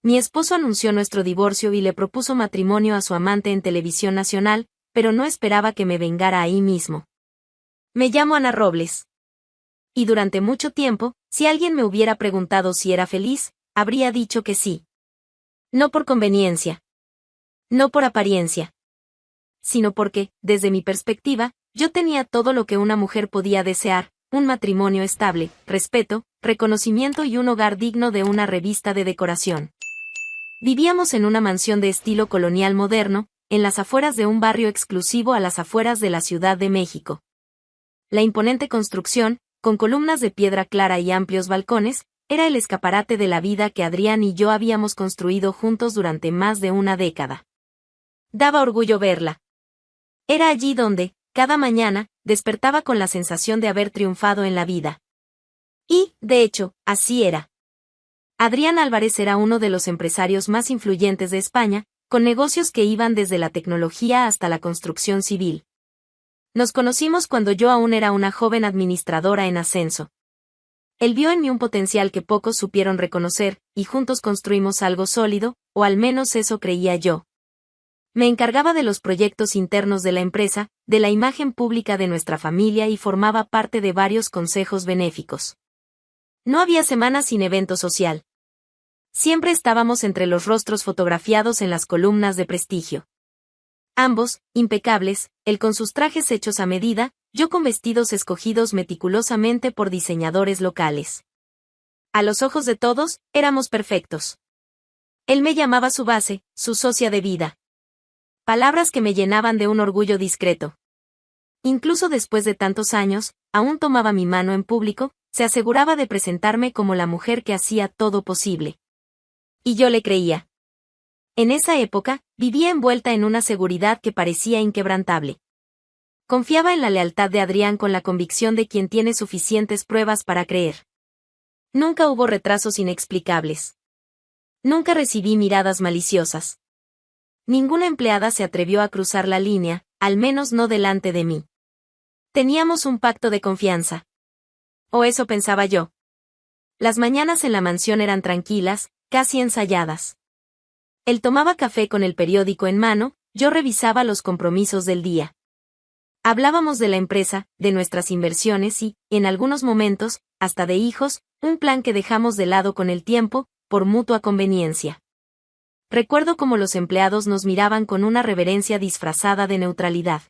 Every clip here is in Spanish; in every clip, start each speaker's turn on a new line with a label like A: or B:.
A: Mi esposo anunció nuestro divorcio y le propuso matrimonio a su amante en televisión nacional, pero no esperaba que me vengara ahí mismo. Me llamo Ana Robles. Y durante mucho tiempo, si alguien me hubiera preguntado si era feliz, habría dicho que sí. No por conveniencia. No por apariencia. Sino porque, desde mi perspectiva, yo tenía todo lo que una mujer podía desear: un matrimonio estable, respeto, reconocimiento y un hogar digno de una revista de decoración. Vivíamos en una mansión de estilo colonial moderno, en las afueras de un barrio exclusivo a las afueras de la Ciudad de México. La imponente construcción, con columnas de piedra clara y amplios balcones, era el escaparate de la vida que Adrián y yo habíamos construido juntos durante más de una década. Daba orgullo verla. Era allí donde, cada mañana, despertaba con la sensación de haber triunfado en la vida. Y, de hecho, así era. Adrián Álvarez era uno de los empresarios más influyentes de España, con negocios que iban desde la tecnología hasta la construcción civil. Nos conocimos cuando yo aún era una joven administradora en ascenso. Él vio en mí un potencial que pocos supieron reconocer, y juntos construimos algo sólido, o al menos eso creía yo. Me encargaba de los proyectos internos de la empresa, de la imagen pública de nuestra familia y formaba parte de varios consejos benéficos. No había semana sin evento social. Siempre estábamos entre los rostros fotografiados en las columnas de prestigio. Ambos, impecables, él con sus trajes hechos a medida, yo con vestidos escogidos meticulosamente por diseñadores locales. A los ojos de todos, éramos perfectos. Él me llamaba su base, su socia de vida. Palabras que me llenaban de un orgullo discreto. Incluso después de tantos años, aún tomaba mi mano en público, se aseguraba de presentarme como la mujer que hacía todo posible. Y yo le creía. En esa época, vivía envuelta en una seguridad que parecía inquebrantable. Confiaba en la lealtad de Adrián con la convicción de quien tiene suficientes pruebas para creer. Nunca hubo retrasos inexplicables. Nunca recibí miradas maliciosas. Ninguna empleada se atrevió a cruzar la línea, al menos no delante de mí. Teníamos un pacto de confianza. O eso pensaba yo. Las mañanas en la mansión eran tranquilas, casi ensayadas. Él tomaba café con el periódico en mano, yo revisaba los compromisos del día. Hablábamos de la empresa, de nuestras inversiones y, en algunos momentos, hasta de hijos, un plan que dejamos de lado con el tiempo, por mutua conveniencia. Recuerdo cómo los empleados nos miraban con una reverencia disfrazada de neutralidad.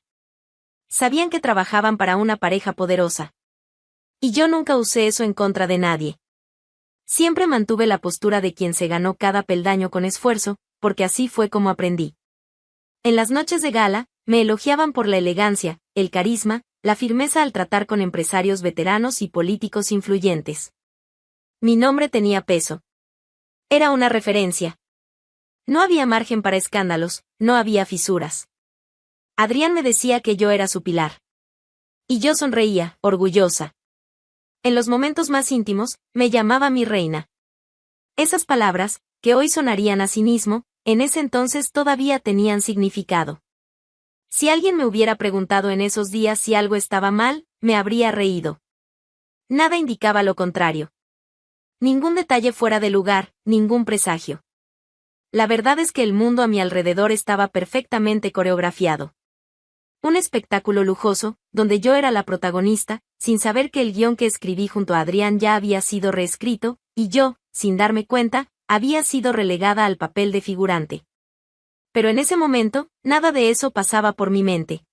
A: Sabían que trabajaban para una pareja poderosa. Y yo nunca usé eso en contra de nadie. Siempre mantuve la postura de quien se ganó cada peldaño con esfuerzo, porque así fue como aprendí. En las noches de gala, me elogiaban por la elegancia, el carisma, la firmeza al tratar con empresarios veteranos y políticos influyentes. Mi nombre tenía peso. Era una referencia. No había margen para escándalos, no había fisuras. Adrián me decía que yo era su pilar. Y yo sonreía, orgullosa. En los momentos más íntimos, me llamaba mi reina. Esas palabras, que hoy sonarían a cinismo, en ese entonces todavía tenían significado. Si alguien me hubiera preguntado en esos días si algo estaba mal, me habría reído. Nada indicaba lo contrario. Ningún detalle fuera de lugar, ningún presagio. La verdad es que el mundo a mi alrededor estaba perfectamente coreografiado. Un espectáculo lujoso, donde yo era la protagonista, sin saber que el guión que escribí junto a Adrián ya había sido reescrito, y yo, sin darme cuenta, había sido relegada al papel de figurante. Pero en ese momento, nada de eso pasaba por mi mente.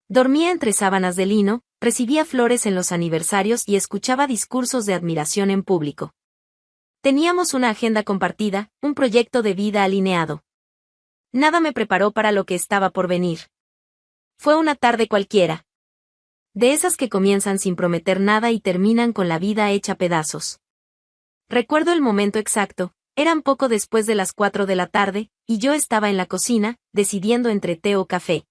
A: Dormía entre sábanas de lino, recibía flores en los aniversarios y escuchaba discursos de admiración en público. Teníamos una agenda compartida, un proyecto de vida alineado. Nada me preparó para lo que estaba por venir. Fue una tarde cualquiera. De esas que comienzan sin prometer nada y terminan con la vida hecha pedazos. Recuerdo el momento exacto, eran poco después de las 4 de la tarde, y yo estaba en la cocina, decidiendo entre té o café.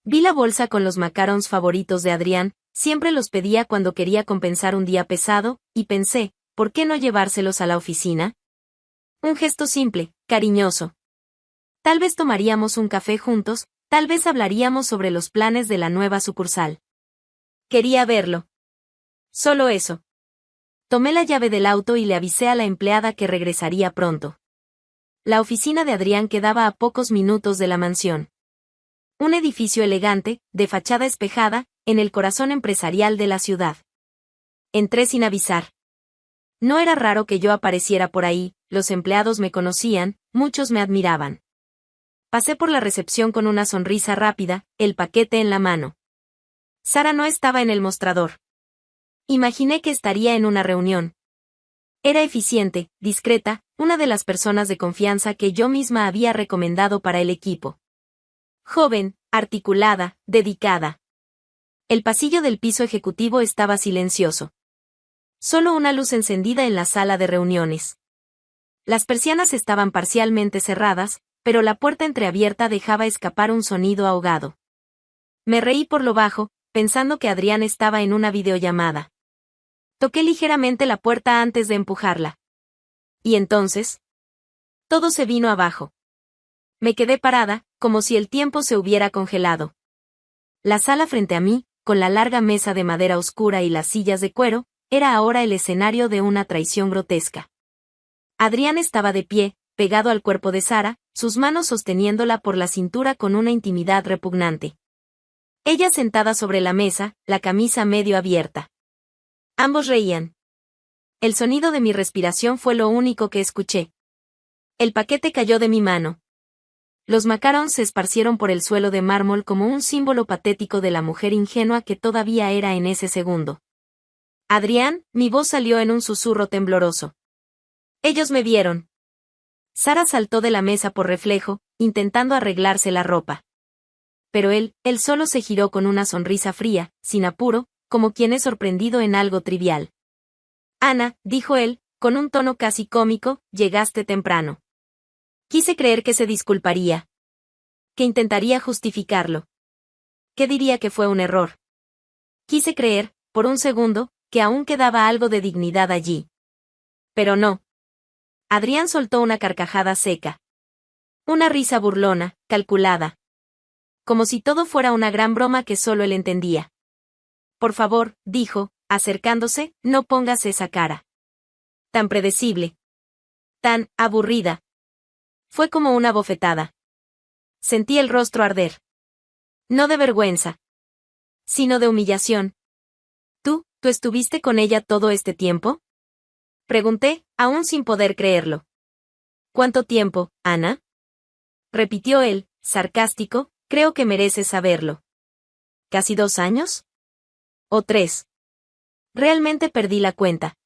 A: Vi la bolsa con los macarons favoritos de Adrián, siempre los pedía cuando quería compensar un día pesado, y pensé, ¿por qué no llevárselos a la oficina? Un gesto simple, cariñoso. Tal vez tomaríamos un café juntos, tal vez hablaríamos sobre los planes de la nueva sucursal. Quería verlo. Solo eso. Tomé la llave del auto y le avisé a la empleada que regresaría pronto. la oficina de Adrián quedaba a pocos minutos de la mansión. Un edificio elegante, de fachada espejada, en el corazón empresarial de la ciudad. Entré sin avisar. No era raro que yo apareciera por ahí, los empleados me conocían, muchos me admiraban. Pasé por la recepción con una sonrisa rápida, el paquete en la mano. Sara no estaba en el mostrador. Imaginé que estaría en una reunión. Era eficiente, discreta, una de las personas de confianza que yo misma había recomendado para el equipo. Joven, articulada, dedicada. El pasillo del piso ejecutivo estaba silencioso. Solo una luz encendida en la sala de reuniones. Las persianas estaban parcialmente cerradas, pero la puerta entreabierta dejaba escapar un sonido ahogado. Me reí por lo bajo, pensando que Adrián estaba en una videollamada. Toqué ligeramente la puerta antes de empujarla. ¿Y entonces? Todo se vino abajo. Me quedé parada, como si el tiempo se hubiera congelado. La sala frente a mí, con la larga mesa de madera oscura y las sillas de cuero, era ahora el escenario de una traición grotesca. Adrián estaba de pie, pegado al cuerpo de Sara, sus manos sosteniéndola por la cintura con una intimidad repugnante. Ella sentada sobre la mesa, la camisa medio abierta. Ambos reían. El sonido de mi respiración fue lo único que escuché. El paquete cayó de mi mano. Los macarons se esparcieron por el suelo de mármol como un símbolo patético de la mujer ingenua que todavía era en ese segundo. Adrián, mi voz salió en un susurro tembloroso. Ellos me vieron. Sara saltó de la mesa por reflejo, intentando arreglarse la ropa. Pero él solo se giró con una sonrisa fría, sin apuro, como quien es sorprendido en algo trivial. Ana, dijo él, con un tono casi cómico, llegaste temprano. Quise creer que se disculparía. Que intentaría justificarlo. Que diría que fue un error. Quise creer, por un segundo, que aún quedaba algo de dignidad allí. Pero no. Adrián soltó una carcajada seca. Una risa burlona, calculada. Como si todo fuera una gran broma que solo él entendía. Por favor, dijo, acercándose, no pongas esa cara. Tan predecible. Tan aburrida. Fue como una bofetada. Sentí el rostro arder. No de vergüenza. Sino de humillación. ¿Tú estuviste con ella todo este tiempo? Pregunté, aún sin poder creerlo. ¿Cuánto tiempo, Ana? Repitió él, sarcástico, creo que mereces saberlo. ¿Casi 2 años? ¿O 3? Realmente perdí la cuenta.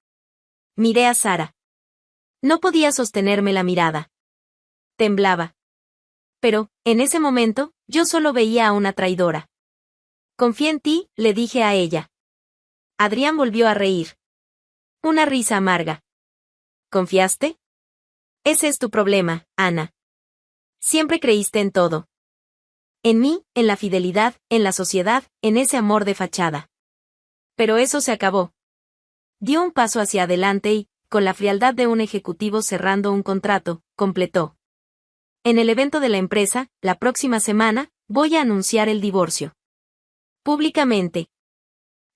A: Miré a Sara. No podía sostenerme la mirada. Temblaba. Pero, en ese momento, yo solo veía a una traidora. Confié en ti, le dije a ella. Adrián volvió a reír. Una risa amarga. ¿Confiaste? Ese es tu problema, Ana. Siempre creíste en todo. En mí, en la fidelidad, en la sociedad, en ese amor de fachada. Pero eso se acabó. Dio un paso hacia adelante y, con la frialdad de un ejecutivo cerrando un contrato, completó. En el evento de la empresa, la próxima semana, voy a anunciar el divorcio. Públicamente.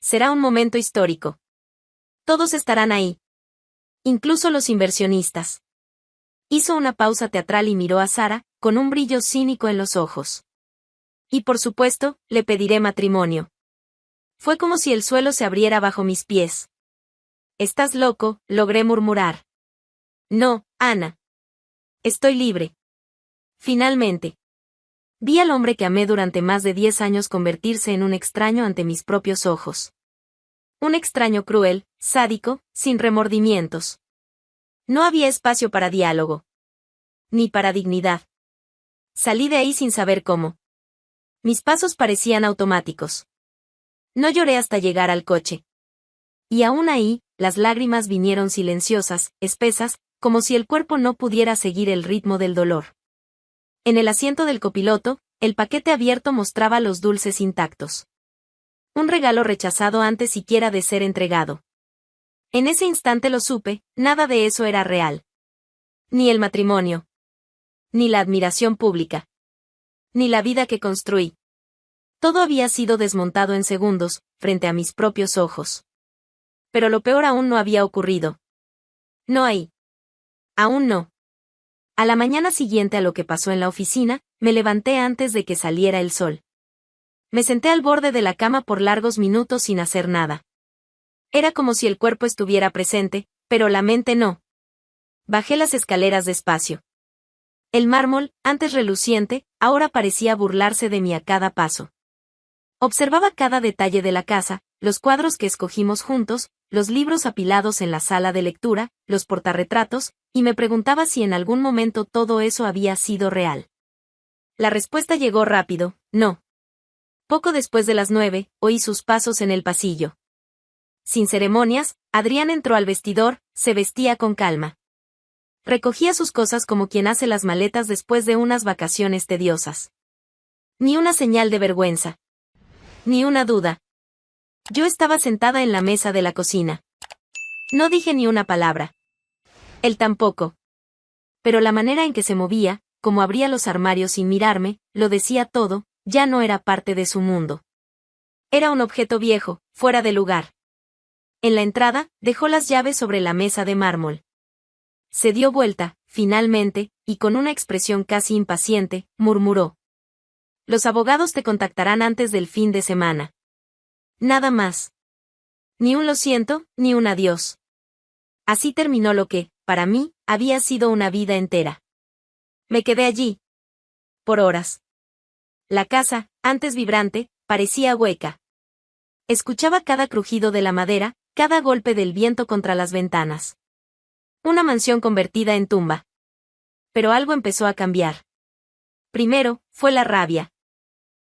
A: Será un momento histórico. Todos estarán ahí. Incluso los inversionistas. Hizo una pausa teatral y miró a Sara, con un brillo cínico en los ojos. Y por supuesto, le pediré matrimonio. Fue como si el suelo se abriera bajo mis pies. Estás loco, logré murmurar. No, Ana. Estoy libre. Finalmente. Vi al hombre que amé durante más de 10 años convertirse en un extraño ante mis propios ojos. Un extraño cruel, sádico, sin remordimientos. No había espacio para diálogo. Ni para dignidad. Salí de ahí sin saber cómo. Mis pasos parecían automáticos. No lloré hasta llegar al coche. Y aún ahí, las lágrimas vinieron silenciosas, espesas, como si el cuerpo no pudiera seguir el ritmo del dolor. En el asiento del copiloto, el paquete abierto mostraba los dulces intactos. Un regalo rechazado antes siquiera de ser entregado. En ese instante lo supe, nada de eso era real. Ni el matrimonio. Ni la admiración pública. Ni la vida que construí. Todo había sido desmontado en segundos, frente a mis propios ojos. Pero lo peor aún no había ocurrido. No ahí. Aún no. A la mañana siguiente a lo que pasó en la oficina, me levanté antes de que saliera el sol. Me senté al borde de la cama por largos minutos sin hacer nada. Era como si el cuerpo estuviera presente, pero la mente no. Bajé las escaleras despacio. El mármol, antes reluciente, ahora parecía burlarse de mí a cada paso. Observaba cada detalle de la casa, los cuadros que escogimos juntos, los libros apilados en la sala de lectura, los portarretratos, y me preguntaba si en algún momento todo eso había sido real. La respuesta llegó rápido, no. Poco después de las 9, oí sus pasos en el pasillo. Sin ceremonias, Adrián entró al vestidor, se vestía con calma. Recogía sus cosas como quien hace las maletas después de unas vacaciones tediosas. Ni una señal de vergüenza. Ni una duda. Yo estaba sentada en la mesa de la cocina. No dije ni una palabra. Él tampoco. Pero la manera en que se movía, como abría los armarios sin mirarme, lo decía todo, ya no era parte de su mundo. Era un objeto viejo, fuera de lugar. En la entrada, dejó las llaves sobre la mesa de mármol. Se dio vuelta, finalmente, y con una expresión casi impaciente, murmuró. Los abogados te contactarán antes del fin de semana. Nada más. Ni un lo siento, ni un adiós. Así terminó lo que, para mí, había sido una vida entera. Me quedé allí. Por horas. La casa, antes vibrante, parecía hueca. Escuchaba cada crujido de la madera, cada golpe del viento contra las ventanas. Una mansión convertida en tumba. Pero algo empezó a cambiar. Primero, fue la rabia.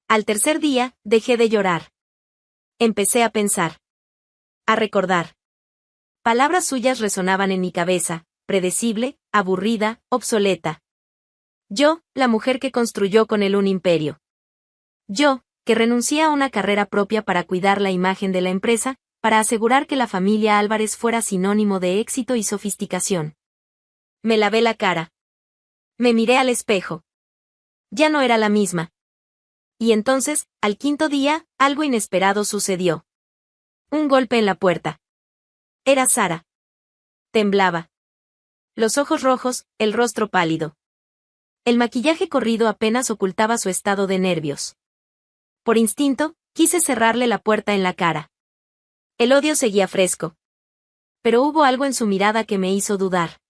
A: Al tercer día, dejé de llorar. Empecé a pensar. A recordar. Palabras suyas resonaban en mi cabeza, predecible, aburrida, obsoleta. Yo, la mujer que construyó con él un imperio. Yo, que renuncié a una carrera propia para cuidar la imagen de la empresa, para asegurar que la familia Álvarez fuera sinónimo de éxito y sofisticación. Me lavé la cara. Me miré al espejo. Ya no era la misma. Y entonces, al quinto día, algo inesperado sucedió. Un golpe en la puerta. Era Sara. Temblaba. Los ojos rojos, el rostro pálido. El maquillaje corrido apenas ocultaba su estado de nervios. Por instinto, quise cerrarle la puerta en la cara. El odio seguía fresco. Pero hubo algo en su mirada que me hizo dudar.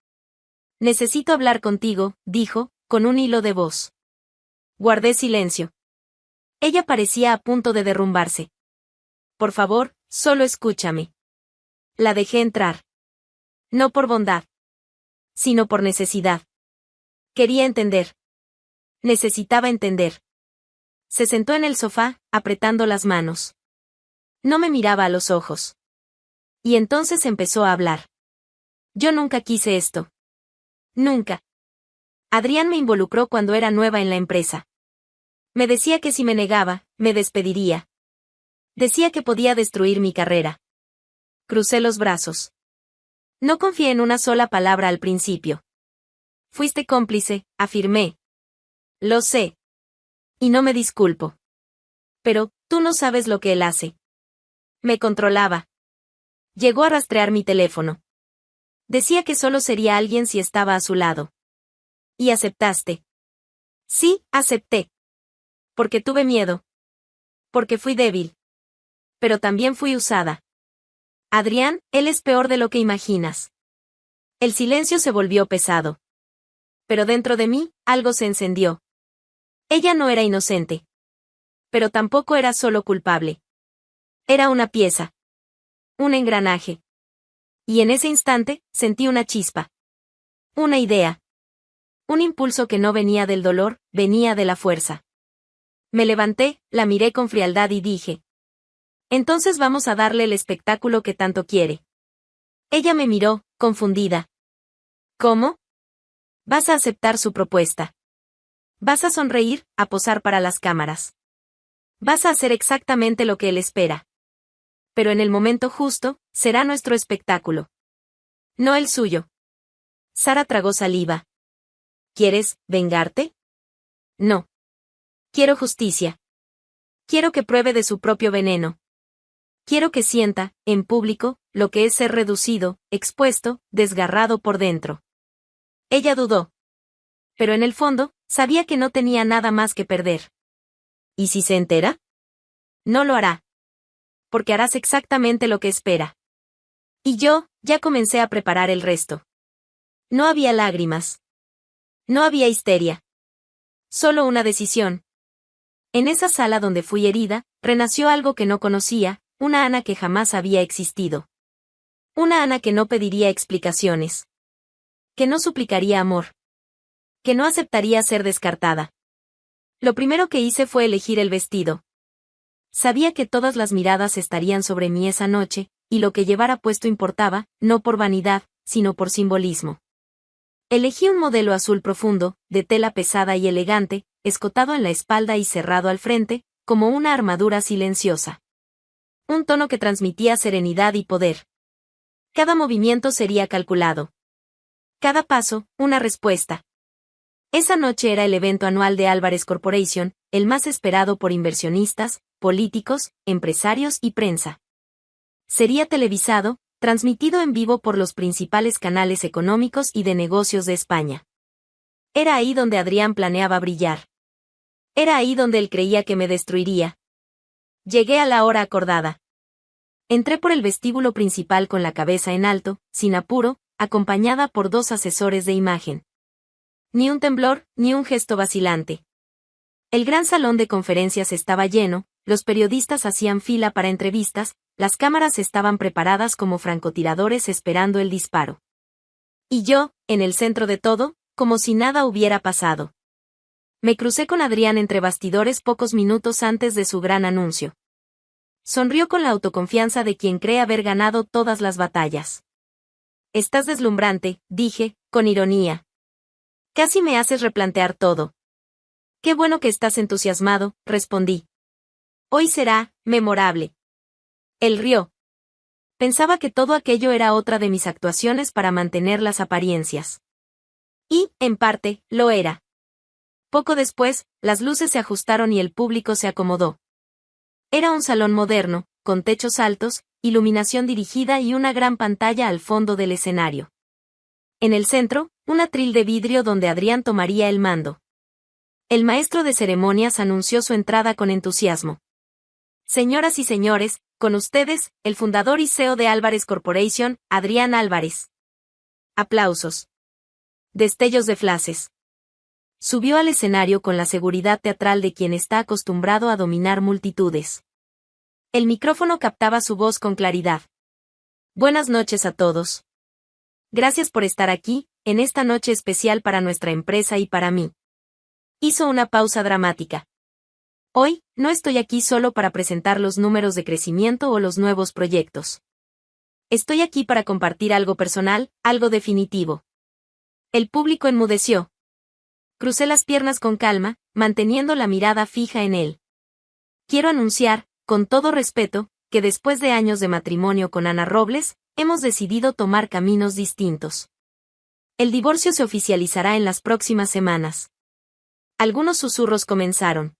A: Necesito hablar contigo, dijo, con un hilo de voz. Guardé silencio. Ella parecía a punto de derrumbarse. Por favor, solo escúchame. La dejé entrar. No por bondad. Sino por necesidad. Quería entender. Necesitaba entender. Se sentó en el sofá, apretando las manos. No me miraba a los ojos. Y entonces empezó a hablar. Yo nunca quise esto. Nunca. Adrián me involucró cuando era nueva en la empresa. Me decía que si me negaba, me despediría. Decía que podía destruir mi carrera. Crucé los brazos. No confié en una sola palabra al principio. Fuiste cómplice, afirmé. Lo sé. Y no me disculpo. Pero, tú no sabes lo que él hace. Me controlaba. Llegó a rastrear mi teléfono. Decía que solo sería alguien si estaba a su lado. ¿Y aceptaste? Sí, acepté. Porque tuve miedo. Porque fui débil. Pero también fui usada. Adrián, él es peor de lo que imaginas. El silencio se volvió pesado. Pero dentro de mí, algo se encendió. Ella no era inocente. Pero tampoco era solo culpable. Era una pieza. Un engranaje. Y en ese instante, sentí una chispa. Una idea. Un impulso que no venía del dolor, venía de la fuerza. Me levanté, la miré con frialdad y dije. Entonces vamos a darle el espectáculo que tanto quiere. Ella me miró, confundida. ¿Cómo? Vas a aceptar su propuesta. Vas a sonreír, a posar para las cámaras. Vas a hacer exactamente lo que él espera. Pero en el momento justo, será nuestro espectáculo. No el suyo. Sara tragó saliva. ¿Quieres vengarte? No. Quiero justicia. Quiero que pruebe de su propio veneno. Quiero que sienta, en público, lo que es ser reducido, expuesto, desgarrado por dentro. Ella dudó. pero en el fondo, sabía que no tenía nada más que perder. ¿Y si se entera? No lo hará. Porque harás exactamente lo que espera. Y yo, ya comencé a preparar el resto. No había lágrimas. No había histeria. Solo una decisión. En esa sala donde fui herida, renació algo que no conocía, una Ana que jamás había existido. Una Ana que no pediría explicaciones. Que no suplicaría amor. Que no aceptaría ser descartada. Lo primero que hice fue elegir el vestido. Sabía que todas las miradas estarían sobre mí esa noche, y lo que llevara puesto importaba, no por vanidad, sino por simbolismo. Elegí un modelo azul profundo, de tela pesada y elegante, escotado en la espalda y cerrado al frente, como una armadura silenciosa. Un tono que transmitía serenidad y poder. Cada movimiento sería calculado. Cada paso, una respuesta. Esa noche era el evento anual de Álvarez Corporation, el más esperado por inversionistas, políticos, empresarios y prensa. Sería televisado, transmitido en vivo por los principales canales económicos y de negocios de España. Era ahí donde Adrián planeaba brillar. Era ahí donde él creía que me destruiría. Llegué a la hora acordada. Entré por el vestíbulo principal con la cabeza en alto, sin apuro, acompañada por 2 asesores de imagen. Ni un temblor, ni un gesto vacilante. El gran salón de conferencias estaba lleno, los periodistas hacían fila para entrevistas, las cámaras estaban preparadas como francotiradores esperando el disparo. Y yo, en el centro de todo, como si nada hubiera pasado. Me crucé con Adrián entre bastidores pocos minutos antes de su gran anuncio. Sonrió con la autoconfianza de quien cree haber ganado todas las batallas. Estás deslumbrante, dije, con ironía. Casi me haces replantear todo. Qué bueno que estás entusiasmado, respondí. Hoy será memorable. Él rió. Pensaba que todo aquello era otra de mis actuaciones para mantener las apariencias. Y, en parte, lo era. Poco después, las luces se ajustaron y el público se acomodó. Era un salón moderno, con techos altos, iluminación dirigida y una gran pantalla al fondo del escenario. En el centro, un atril de vidrio donde Adrián tomaría el mando. El maestro de ceremonias anunció su entrada con entusiasmo. Señoras y señores, con ustedes, el fundador y CEO de Álvarez Corporation, Adrián Álvarez. Aplausos. Destellos de flashes. Subió al escenario con la seguridad teatral de quien está acostumbrado a dominar multitudes. El micrófono captaba su voz con claridad. Buenas noches a todos. Gracias por estar aquí, en esta noche especial para nuestra empresa y para mí. Hizo una pausa dramática. Hoy, no estoy aquí solo para presentar los números de crecimiento o los nuevos proyectos. Estoy aquí para compartir algo personal, algo definitivo. El público enmudeció. Crucé las piernas con calma, manteniendo la mirada fija en él. Quiero anunciar, con todo respeto, que después de años de matrimonio con Ana Robles, hemos decidido tomar caminos distintos. El divorcio se oficializará en las próximas semanas. Algunos susurros comenzaron.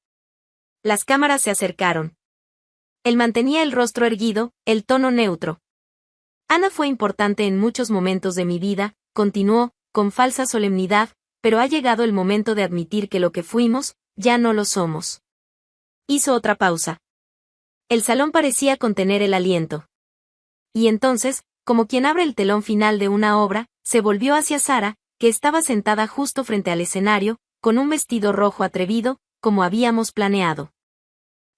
A: Las cámaras se acercaron. Él mantenía el rostro erguido, el tono neutro. Ana fue importante en muchos momentos de mi vida, continuó, con falsa solemnidad, pero ha llegado el momento de admitir que lo que fuimos, ya no lo somos. Hizo otra pausa. El salón parecía contener el aliento. Y entonces, como quien abre el telón final de una obra, se volvió hacia Sara, que estaba sentada justo frente al escenario, con un vestido rojo atrevido, como habíamos planeado.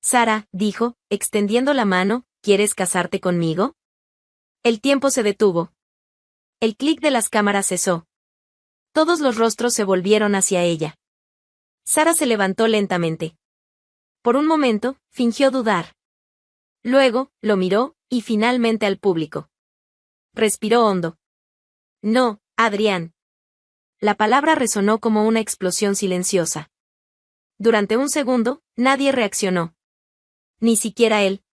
A: Sara, dijo, extendiendo la mano, ¿quieres casarte conmigo? El tiempo se detuvo. El clic de las cámaras cesó. Todos los rostros se volvieron hacia ella. Sara se levantó lentamente. Por un momento, fingió dudar. Luego, lo miró, y finalmente al público. Respiró hondo. No, Adrián. La palabra resonó como una explosión silenciosa. Durante un segundo, nadie reaccionó. Ni siquiera él.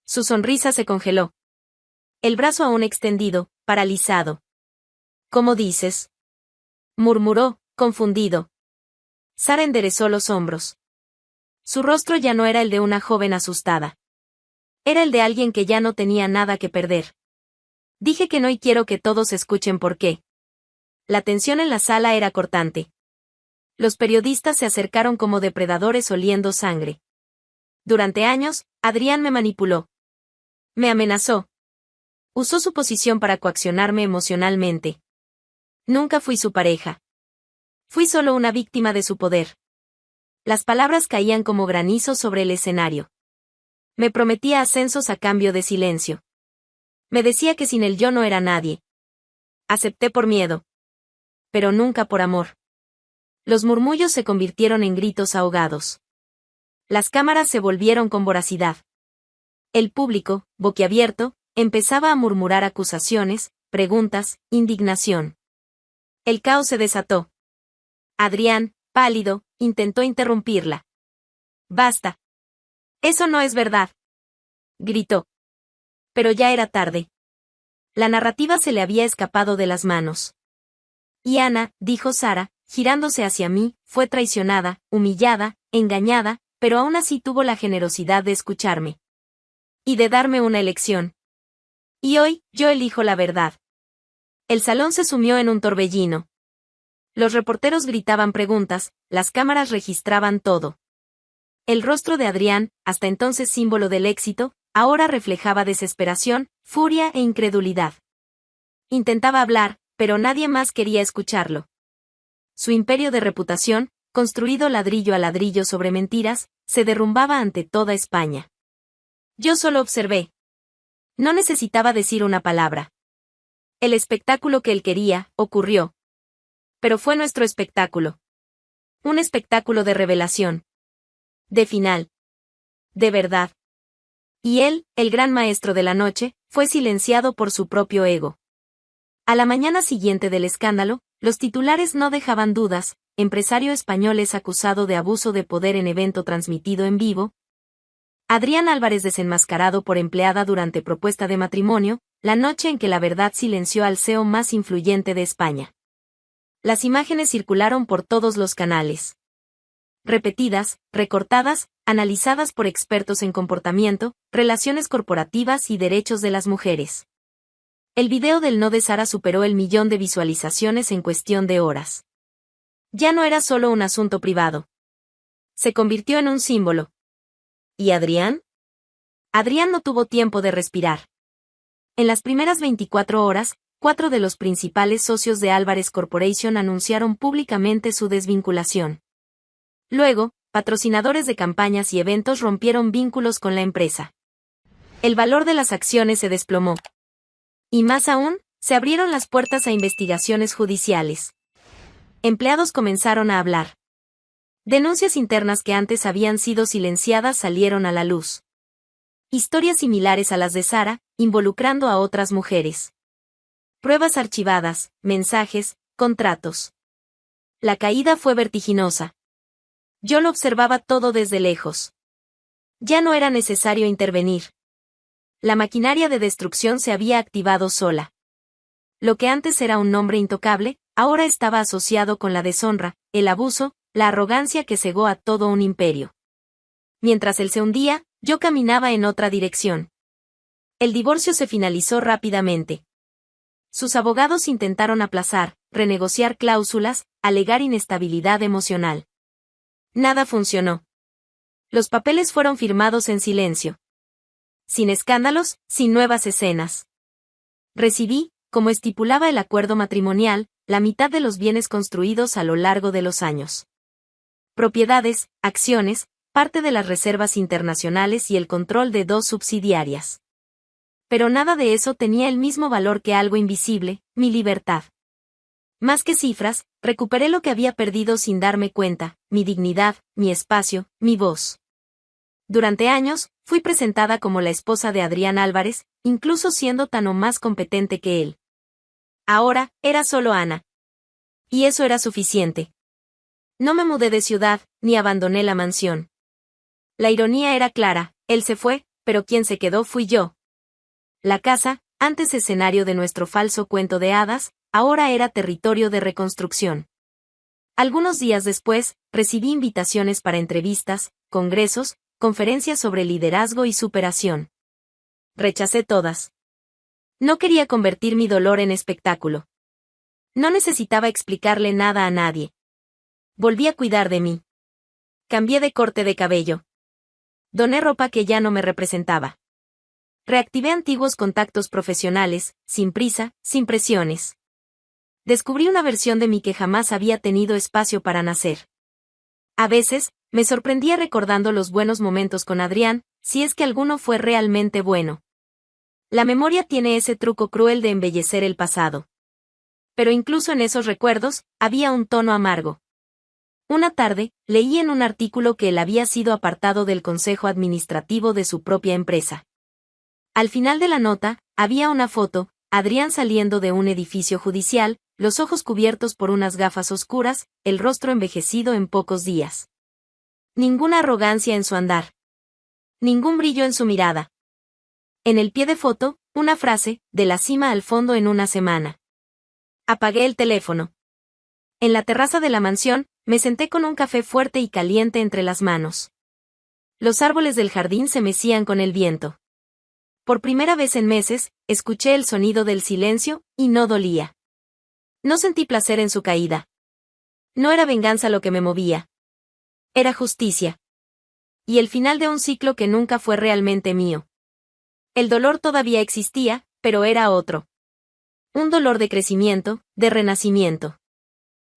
A: Su sonrisa se congeló. El brazo aún extendido, paralizado. ¿Cómo dices? Murmuró, confundido. Sara enderezó los hombros. Su rostro ya no era el de una joven asustada. Era el de alguien que ya no tenía nada que perder. Dije que no y quiero que todos escuchen por qué. La tensión en la sala era cortante. Los periodistas se acercaron como depredadores oliendo sangre. Durante años, Adrián me manipuló. Me amenazó. Usó su posición para coaccionarme emocionalmente. Nunca fui su pareja. Fui solo una víctima de su poder. Las palabras caían como granizo sobre el escenario. Me prometía ascensos a cambio de silencio. Me decía que sin él yo no era nadie. Acepté por miedo. Pero nunca por amor. Los murmullos se convirtieron en gritos ahogados. Las cámaras se volvieron con voracidad. El público, boquiabierto, empezaba a murmurar acusaciones, preguntas, indignación. El caos se desató. Adrián, pálido, intentó interrumpirla. «Basta. Eso no es verdad», gritó. Pero ya era tarde. La narrativa se le había escapado de las manos. Y Ana, dijo Sara, girándose hacia mí, fue traicionada, humillada, engañada, pero aún así tuvo la generosidad de escucharme. Y de darme una elección. Y hoy, yo elijo la verdad. El salón se sumió en un torbellino. Los reporteros gritaban preguntas, las cámaras registraban todo. El rostro de Adrián, hasta entonces símbolo del éxito, ahora reflejaba desesperación, furia e incredulidad. Intentaba hablar, pero nadie más quería escucharlo. Su imperio de reputación, construido ladrillo a ladrillo sobre mentiras, se derrumbaba ante toda España. Yo solo observé. No necesitaba decir una palabra. El espectáculo que él quería, ocurrió. Pero fue nuestro espectáculo. Un espectáculo de revelación. De final. De verdad. Y él, el gran maestro de la noche, fue silenciado por su propio ego. A la mañana siguiente del escándalo, los titulares no dejaban dudas: empresario español es acusado de abuso de poder en evento transmitido en vivo. Adrián Álvarez desenmascarado por empleada durante propuesta de matrimonio, la noche en que la verdad silenció al CEO más influyente de España. Las imágenes circularon por todos los canales. Repetidas, recortadas, analizadas por expertos en comportamiento, relaciones corporativas y derechos de las mujeres. El video del no de Sara superó el 1.000.000 de visualizaciones en cuestión de horas. Ya no era solo un asunto privado. Se convirtió en un símbolo. ¿Y Adrián? Adrián no tuvo tiempo de respirar. En las primeras 24 horas, 4 de los principales socios de Álvarez Corporation anunciaron públicamente su desvinculación. Luego, patrocinadores de campañas y eventos rompieron vínculos con la empresa. El valor de las acciones se desplomó. Y más aún, se abrieron las puertas a investigaciones judiciales. Empleados comenzaron a hablar. Denuncias internas que antes habían sido silenciadas salieron a la luz. Historias similares a las de Sara, involucrando a otras mujeres. Pruebas archivadas, mensajes, contratos. La caída fue vertiginosa. Yo lo observaba todo desde lejos. Ya no era necesario intervenir. La maquinaria de destrucción se había activado sola. Lo que antes era un nombre intocable, ahora estaba asociado con la deshonra, el abuso, la arrogancia que cegó a todo un imperio. Mientras él se hundía, yo caminaba en otra dirección. El divorcio se finalizó rápidamente. Sus abogados intentaron aplazar, renegociar cláusulas, alegar inestabilidad emocional. Nada funcionó. Los papeles fueron firmados en silencio. Sin escándalos, sin nuevas escenas. Recibí, como estipulaba el acuerdo matrimonial, la mitad de los bienes construidos a lo largo de los años. Propiedades, acciones, parte de las reservas internacionales y el control de 2 subsidiarias. Pero nada de eso tenía el mismo valor que algo invisible, mi libertad. Más que cifras, recuperé lo que había perdido sin darme cuenta: mi dignidad, mi espacio, mi voz. Durante años, fui presentada como la esposa de Adrián Álvarez, incluso siendo tan o más competente que él. Ahora, era solo Ana. Y eso era suficiente. No me mudé de ciudad, ni abandoné la mansión. La ironía era clara: él se fue, pero quien se quedó fui yo. La casa, antes escenario de nuestro falso cuento de hadas, ahora era territorio de reconstrucción. Algunos días después, recibí invitaciones para entrevistas, congresos, conferencias sobre liderazgo y superación. Rechacé todas. No quería convertir mi dolor en espectáculo. No necesitaba explicarle nada a nadie. Volví a cuidar de mí. Cambié de corte de cabello. Doné ropa que ya no me representaba. Reactivé antiguos contactos profesionales, sin prisa, sin presiones. Descubrí una versión de mí que jamás había tenido espacio para nacer. A veces, me sorprendía recordando los buenos momentos con Adrián, si es que alguno fue realmente bueno. La memoria tiene ese truco cruel de embellecer el pasado. Pero incluso en esos recuerdos, había un tono amargo. Una tarde, leí en un artículo que él había sido apartado del consejo administrativo de su propia empresa. Al final de la nota, había una foto, Adrián saliendo de un edificio judicial, los ojos cubiertos por unas gafas oscuras, el rostro envejecido en pocos días. Ninguna arrogancia en su andar. Ningún brillo en su mirada. En el pie de foto, una frase, de la cima al fondo en una semana. Apagué el teléfono. En la terraza de la mansión, me senté con un café fuerte y caliente entre las manos. Los árboles del jardín se mecían con el viento. Por primera vez en meses, escuché el sonido del silencio, y no dolía. No sentí placer en su caída. No era venganza lo que me movía. Era justicia. Y el final de un ciclo que nunca fue realmente mío. El dolor todavía existía, pero era otro. Un dolor de crecimiento, de renacimiento.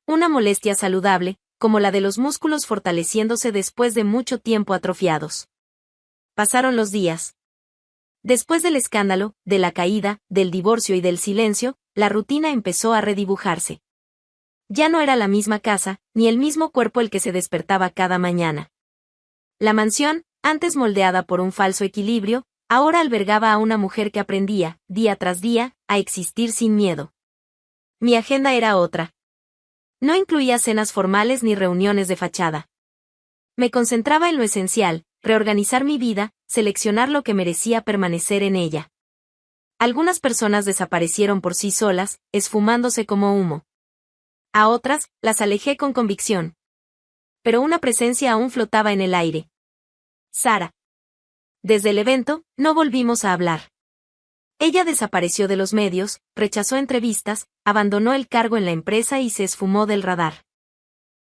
A: Una molestia saludable, como la de los músculos fortaleciéndose después de mucho tiempo atrofiados. Pasaron los días. Después del escándalo, de la caída, del divorcio y del silencio, la rutina empezó a redibujarse. Ya no era la misma casa, ni el mismo cuerpo el que se despertaba cada mañana. La mansión, antes moldeada por un falso equilibrio, ahora albergaba a una mujer que aprendía, día tras día, a existir sin miedo. Mi agenda era otra. No incluía cenas formales ni reuniones de fachada. Me concentraba en lo esencial, reorganizar mi vida, seleccionar lo que merecía permanecer en ella. Algunas personas desaparecieron por sí solas, esfumándose como humo. A otras, las alejé con convicción. Pero una presencia aún flotaba en el aire. Sara. Desde el evento, no volvimos a hablar. Ella desapareció de los medios, rechazó entrevistas, abandonó el cargo en la empresa y se esfumó del radar.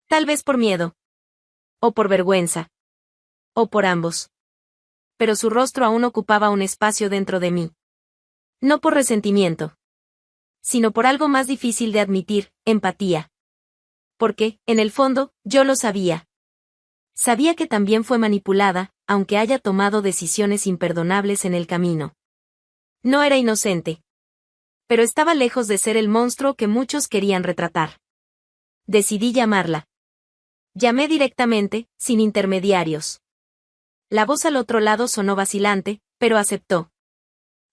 A: Tal vez por miedo. O por vergüenza. O por ambos. Pero su rostro aún ocupaba un espacio dentro de mí. No por resentimiento. Sino por algo más difícil de admitir, empatía. Porque, en el fondo, yo lo sabía. Sabía que también fue manipulada, aunque haya tomado decisiones imperdonables en el camino. No era inocente. Pero estaba lejos de ser el monstruo que muchos querían retratar. Decidí llamarla. Llamé directamente, sin intermediarios. La voz al otro lado sonó vacilante, pero aceptó.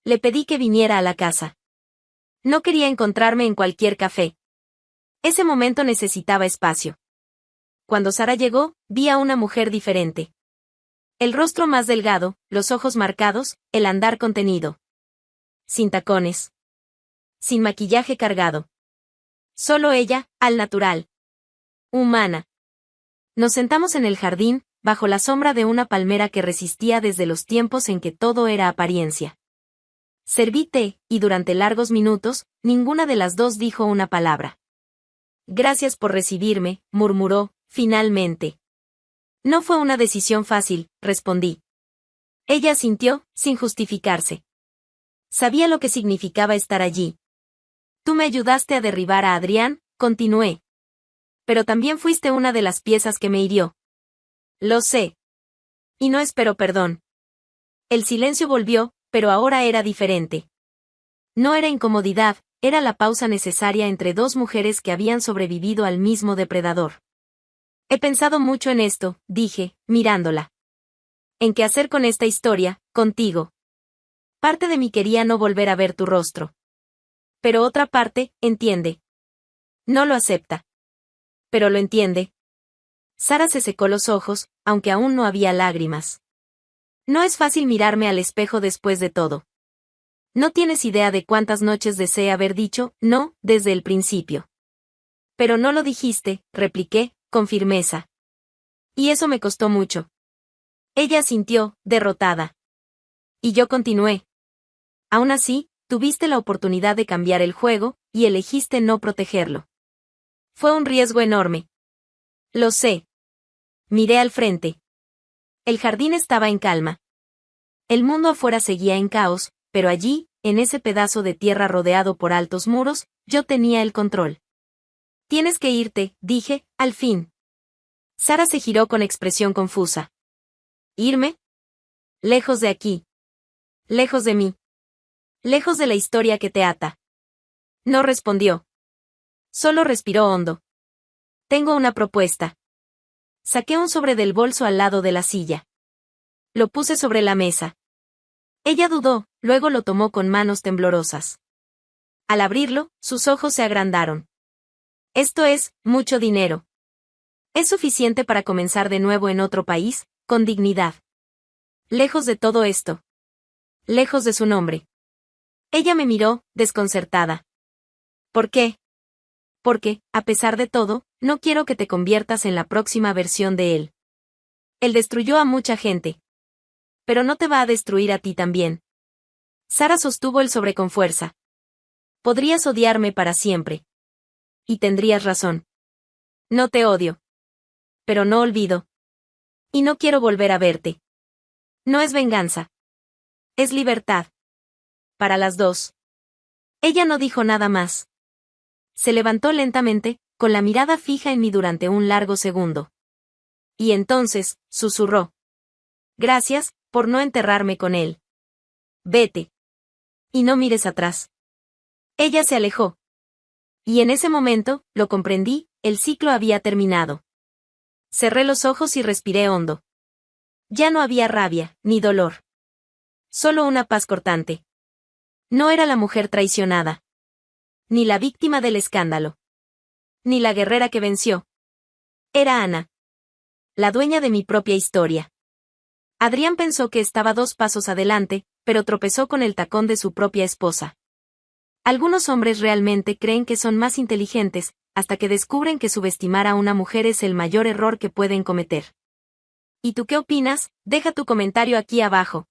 A: Le pedí que viniera a la casa. No quería encontrarme en cualquier café. Ese momento necesitaba espacio. Cuando Sara llegó, vi a una mujer diferente. El rostro más delgado, los ojos marcados, el andar contenido. Sin tacones. Sin maquillaje cargado. Solo ella, al natural. Humana. Nos sentamos en el jardín, bajo la sombra de una palmera que resistía desde los tiempos en que todo era apariencia. Serví té, y durante largos minutos, ninguna de las dos dijo una palabra. Gracias por recibirme, murmuró, finalmente. No fue una decisión fácil, respondí. Ella asintió, sin justificarse. Sabía lo que significaba estar allí. Tú me ayudaste a derribar a Adrián, continué. Pero también fuiste una de las piezas que me hirió. Lo sé. Y no espero perdón. El silencio volvió, pero ahora era diferente. No era incomodidad, era la pausa necesaria entre dos mujeres que habían sobrevivido al mismo depredador. He pensado mucho en esto, dije, mirándola. ¿En qué hacer con esta historia, contigo? Parte de mí quería no volver a ver tu rostro. Pero otra parte, entiende. No lo acepta. Pero lo entiende. Sara se secó los ojos, aunque aún no había lágrimas. No es fácil mirarme al espejo después de todo. No tienes idea de cuántas noches deseé haber dicho, no, desde el principio. Pero no lo dijiste, repliqué, con firmeza. Y eso me costó mucho. Ella sintió, derrotada. Y yo continué. Aún así, tuviste la oportunidad de cambiar el juego, y elegiste no protegerlo. Fue un riesgo enorme. Lo sé. Miré al frente. El jardín estaba en calma. El mundo afuera seguía en caos, pero allí, en ese pedazo de tierra rodeado por altos muros, yo tenía el control. Tienes que irte, dije, al fin. Sara se giró con expresión confusa. ¿Irme? Lejos de aquí. Lejos de mí. Lejos de la historia que te ata. No respondió. Solo respiró hondo. Tengo una propuesta. Saqué un sobre del bolso al lado de la silla. Lo puse sobre la mesa. Ella dudó, luego lo tomó con manos temblorosas. Al abrirlo, sus ojos se agrandaron. Esto es, mucho dinero. Es suficiente para comenzar de nuevo en otro país, con dignidad. Lejos de todo esto. Lejos de su nombre. Ella me miró, desconcertada. ¿Por qué? Porque, a pesar de todo, no quiero que te conviertas en la próxima versión de él. Él destruyó a mucha gente. Pero no te va a destruir a ti también. Sara sostuvo el sobre con fuerza. Podrías odiarme para siempre. Y tendrías razón. No te odio. Pero no olvido. Y no quiero volver a verte. No es venganza. Es libertad. Para las dos. Ella no dijo nada más. Se levantó lentamente, con la mirada fija en mí durante un largo segundo. Y entonces, susurró. Gracias, por no enterrarme con él. Vete. Y no mires atrás. Ella se alejó. Y en ese momento, lo comprendí, el ciclo había terminado. Cerré los ojos y respiré hondo. Ya no había rabia, ni dolor. Solo una paz cortante. No era la mujer traicionada. Ni la víctima del escándalo. Ni la guerrera que venció. Era Ana. La dueña de mi propia historia. Adrián pensó que estaba 2 pasos adelante, pero tropezó con el tacón de su propia esposa. Algunos hombres realmente creen que son más inteligentes, hasta que descubren que subestimar a una mujer es el mayor error que pueden cometer. ¿Y tú qué opinas? Deja tu comentario aquí abajo.